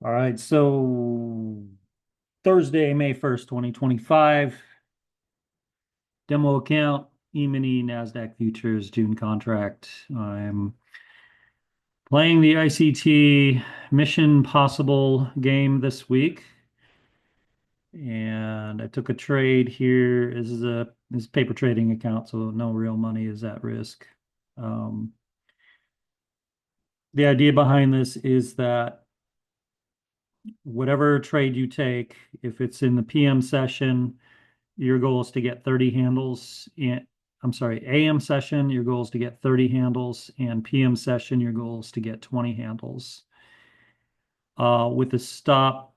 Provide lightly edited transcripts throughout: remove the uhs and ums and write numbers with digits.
All right, so Thursday, May 1st, 2025, demo account, E-mini NASDAQ futures June contract. I'm playing the ICT Mission Possible game this week, and I took a trade here. This is paper trading account, so no real money is at risk. Um, the idea behind this is that whatever trade you take, if it's in the PM session, your goal is to get 30 handles in, I'm sorry, AM session, your goal is to get 30 handles, and PM session, your goal is to get 20 handles. With the stop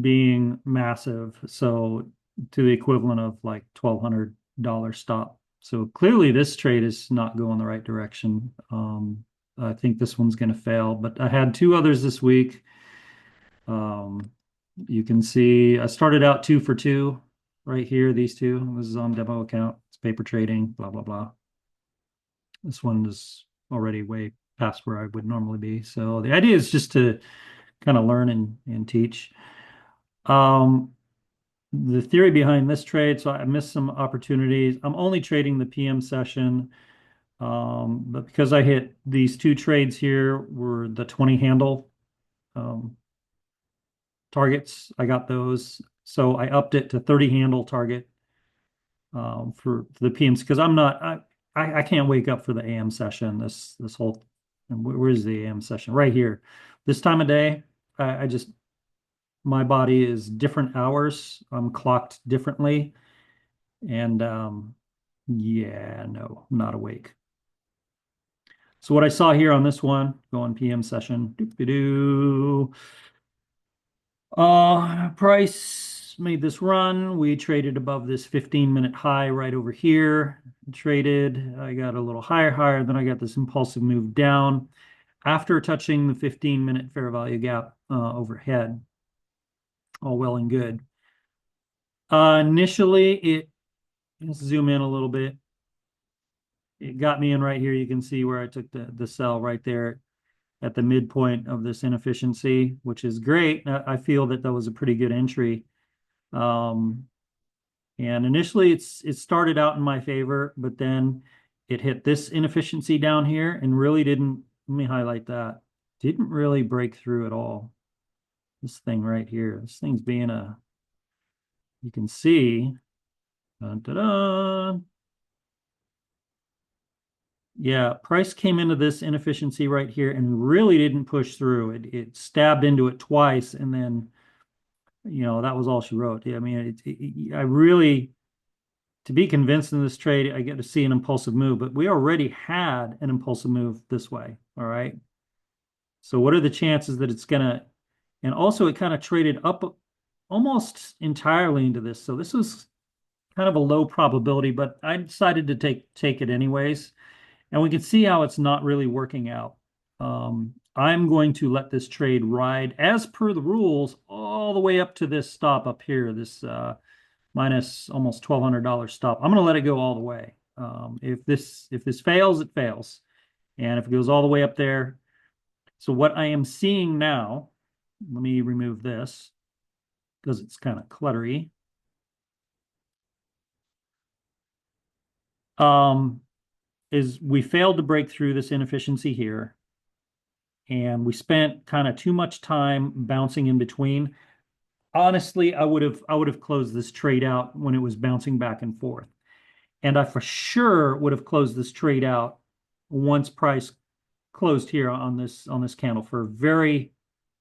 being massive, so to the equivalent of like $1,200 stop. So clearly this trade is not going the right direction. I think this one's going to fail, but I had two others this week. Um, you can see I started out 2 for 2 right here. These two. This is on demo account. It's paper trading, blah, blah, blah. This one is already way past where I would normally be. So the idea is just to kind of learn and teach. Um, the theory behind this trade, so I missed some opportunities. I'm only trading the PM session, but because I hit these two trades here were the 20 handle um, targets. I got those. So I upped it to 30 handle target for the PMs because I can't wake up for the AM session. This whole and where's the AM session? Right here. This time of day, I just my body is different hours. I'm clocked differently. And yeah, no, I'm not awake. So what I saw here on this one, going PM session, doo-doo-doo. Price made this run. We traded above this 15-minute high right over here. Traded. I got a little higher, then I got this impulsive move down after touching the 15-minute fair value gap overhead. All well and good. Initially, let's zoom in a little bit. It got me in right here. You can see where I took the sell right there at the midpoint of this inefficiency, which is great. I feel that that was a pretty good entry. Um, And initially it started out in my favor, but then it hit this inefficiency down here and really didn't, let me highlight that, didn't really break through at all. This thing right here, this thing's being you can see, dun, dun, dun. Yeah, price came into this inefficiency right here and really didn't push through. It stabbed into it twice and then, that was all she wrote. I mean, I really to be convinced in this trade, I get to see an impulsive move, but we already had an impulsive move this way. All right. So what are the chances that it's gonna, and also it kind of traded up almost entirely into this. So this was kind of a low probability, but I decided to take it anyways. And we can see how it's not really working out. I'm going to let this trade ride as per the rules all the way up to this stop up here, this minus almost $1,200 stop. I'm going to let it go all the way. If this fails, it fails, and if it goes all the way up there, so what I am seeing now, let me remove this because it's kind of cluttery. Um, is we failed to break through this inefficiency here, and we spent kind of too much time bouncing in between. Honestly, I would have closed this trade out when it was bouncing back and forth. And I for sure would have closed this trade out once price closed here on this candle for a very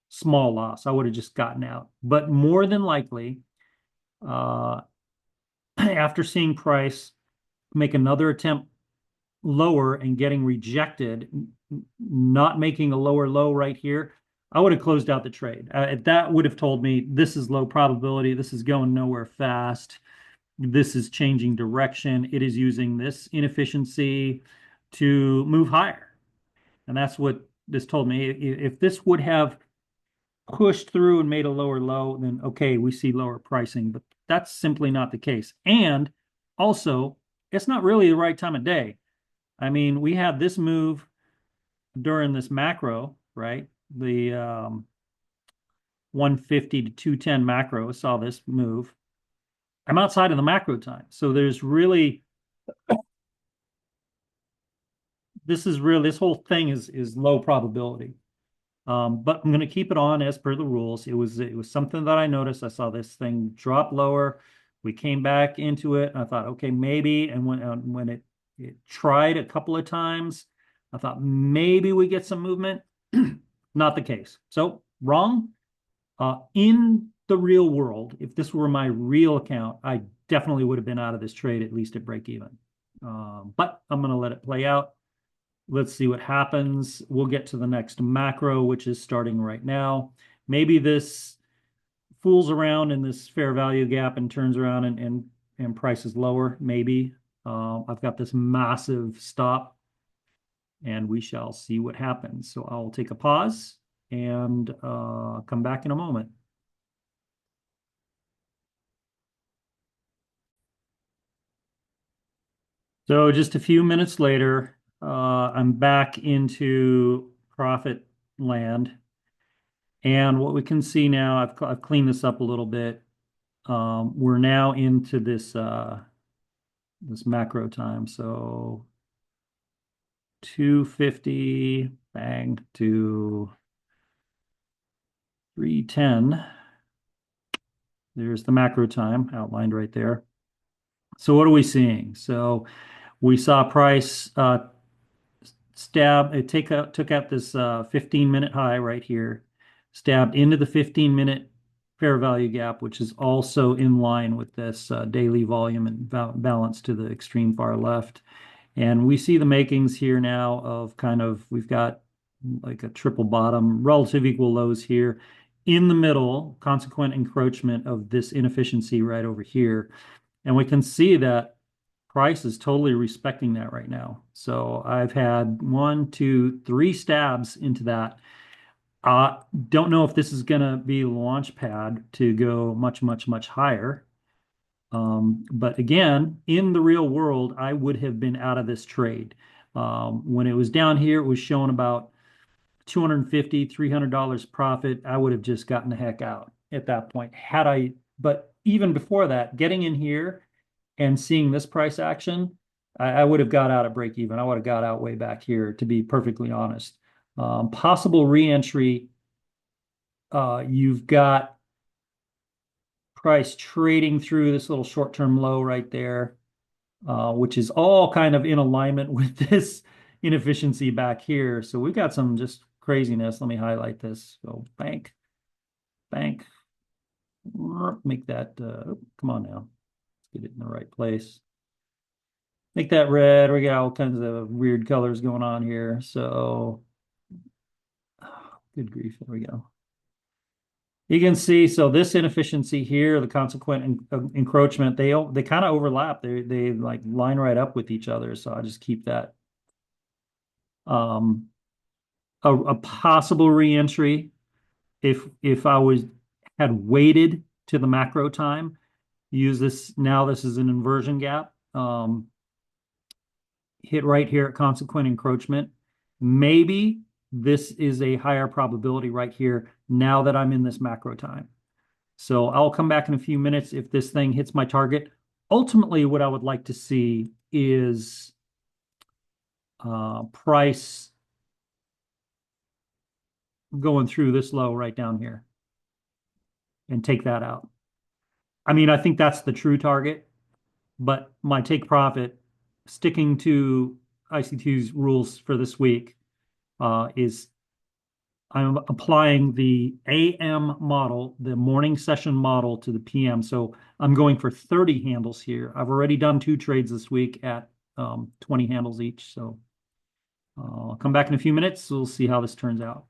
small loss. I would have just gotten out. But more than likely, uh, after seeing price make another attempt lower and getting rejected, not making a lower low right here, I would have closed out the trade. That would have told me this is low probability. This is going nowhere fast. This is changing direction. It is using this inefficiency to move higher. And that's what this told me. If this would have pushed through and made a lower low, then okay, we see lower pricing, but that's simply not the case. And also, it's not really the right time of day. I mean, we had this move during this macro, right? The 150 to 210 macro. I saw this move. I'm outside of the macro time. So there's really, this whole thing is low probability. But I'm going to keep it on as per the rules. It was something that I noticed. I saw this thing drop lower. We came back into it. I thought, okay, maybe. And when it tried a couple of times, I thought maybe we get some movement. Not the case. So wrong. In the real world, if this were my real account, I definitely would have been out of this trade at least at break even. But I'm going to let it play out. Let's see what happens. We'll get to the next macro, which is starting right now. Maybe this fools around in this fair value gap and turns around and price is lower. Maybe. I've got this massive stop, and we shall see what happens. So I'll take a pause and come back in a moment. So just a few minutes later, I'm back into profit land. And what we can see now, I've cleaned this up a little bit. We're now into this macro time. So 250, bang, to 310. There's the macro time outlined right there. So what are we seeing? So we saw price took out this 15-minute high right here, stabbed into the 15-minute fair value gap, which is also in line with this daily volume and balance to the extreme far left. And we see the makings here now of we've got like a triple bottom, relative equal lows here. In the middle, consequent encroachment of this inefficiency right over here. And we can see that price is totally respecting that right now. So I've had 1, 2, 3 stabs into that. Don't know if this is going to be the launch pad to go much, much, much higher. But again, in the real world, I would have been out of this trade. When it was down here, it was showing about $250, $300 profit. I would have just gotten the heck out at that point. But even before that, getting in here and seeing this price action, I would have got out at break even. I would have got out way back here, to be perfectly honest. Possible reentry, you've got price trading through this little short-term low right there, which is all kind of in alignment with this inefficiency back here. So we've got some just craziness. Let me highlight this. So bank, make that, come on now. Let's get it in the right place. Make that red. We got all kinds of weird colors going on here. So, good grief. There we go. You can see, so this inefficiency here, the consequent encroachment, they kind of overlap. They like line right up with each other. So I just keep that. A possible reentry, if I had waited to the macro time, use this now. This is an inversion gap. Hit right here at consequent encroachment. Maybe this is a higher probability right here now that I'm in this macro time. So I'll come back in a few minutes if this thing hits my target. Ultimately, what I would like to see is price going through this low right down here and take that out. I mean, I think that's the true target, but my take profit, sticking to ICT's rules for this week, is I'm applying the AM model, the morning session model, to the PM. So I'm going for 30 handles here. I've already done 2 trades this week at 20 handles each. So I'll come back in a few minutes. We'll see how this turns out.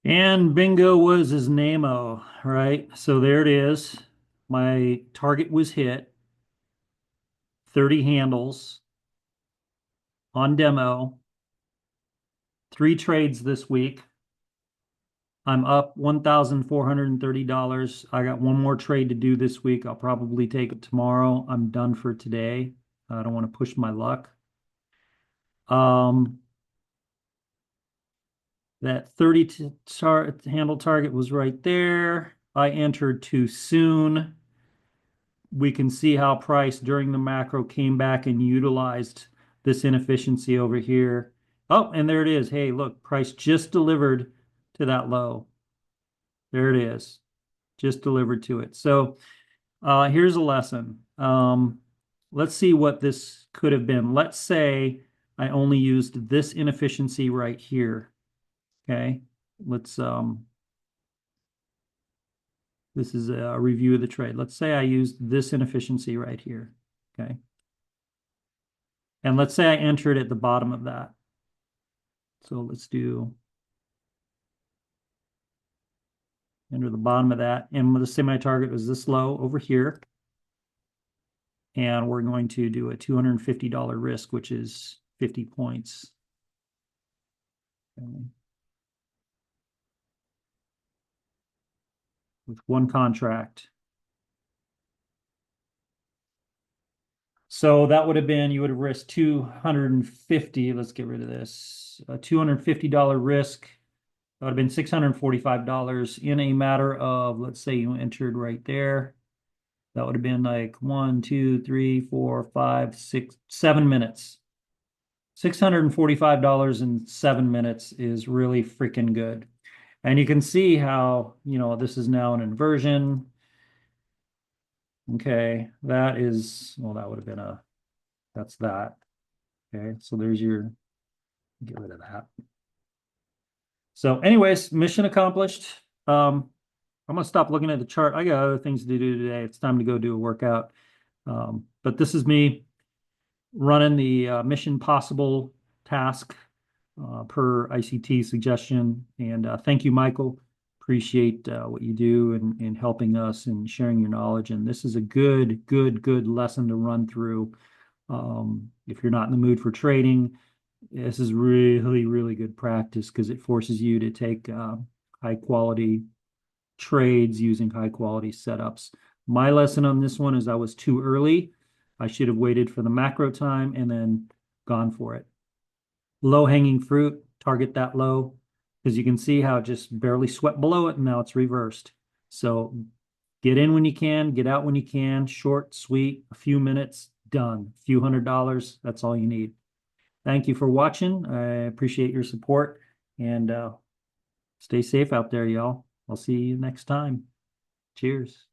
And bingo was his name-o, right? So there it is. My target was hit. 30 handles on demo. 3 trades this week. I'm up $1,430. I got one more trade to do this week. I'll probably take it tomorrow. I'm done for today. I don't want to push my luck. That 30 handle target was right there. I entered too soon. We can see how price during the macro came back and utilized this inefficiency over here. Oh, and there it is. Hey, look, price just delivered to that low. There it is. Just delivered to it. So here's a lesson. Let's see what this could have been. Let's say I only used this inefficiency right here. Okay. Let's this is a review of the trade. Let's say I used this inefficiency right here. Okay. And let's say I entered at the bottom of that. So let's do enter the bottom of that. And the semi target was this low over here. And we're going to do a $250 risk, which is 50 points. Okay. With one contract. So that would have been, you would have risked 250. Let's get rid of this. A $250 risk. That would have been $645 in a matter of, let's say you entered right there. That would have been like 1, 2, 3, 4, 5, 6, 7 minutes. $645 in 7 minutes is really freaking good. And you can see how, this is now an inversion. Okay, that is, well, that would have been that's that. Okay, so there's your, get rid of that. So anyways, mission accomplished. I'm gonna stop looking at the chart. I got other things to do today. It's time to go do a workout. But this is me running the Mission Possible task per ICT suggestion. And thank you, Michael. Appreciate what you do in helping us and sharing your knowledge. And this is a good lesson to run through. If you're not in the mood for trading, this is really good practice because it forces you to take high quality trades using high quality setups. My lesson on this one is I was too early. I should have waited for the macro time and then gone for it. Low hanging fruit, target that low, because you can see how it just barely swept below it and now it's reversed. So get in when you can, get out when you can, short, sweet, a few minutes, done. A few $100s, that's all you need. Thank you for watching. I appreciate your support and stay safe out there, y'all. I'll see you next time. Cheers.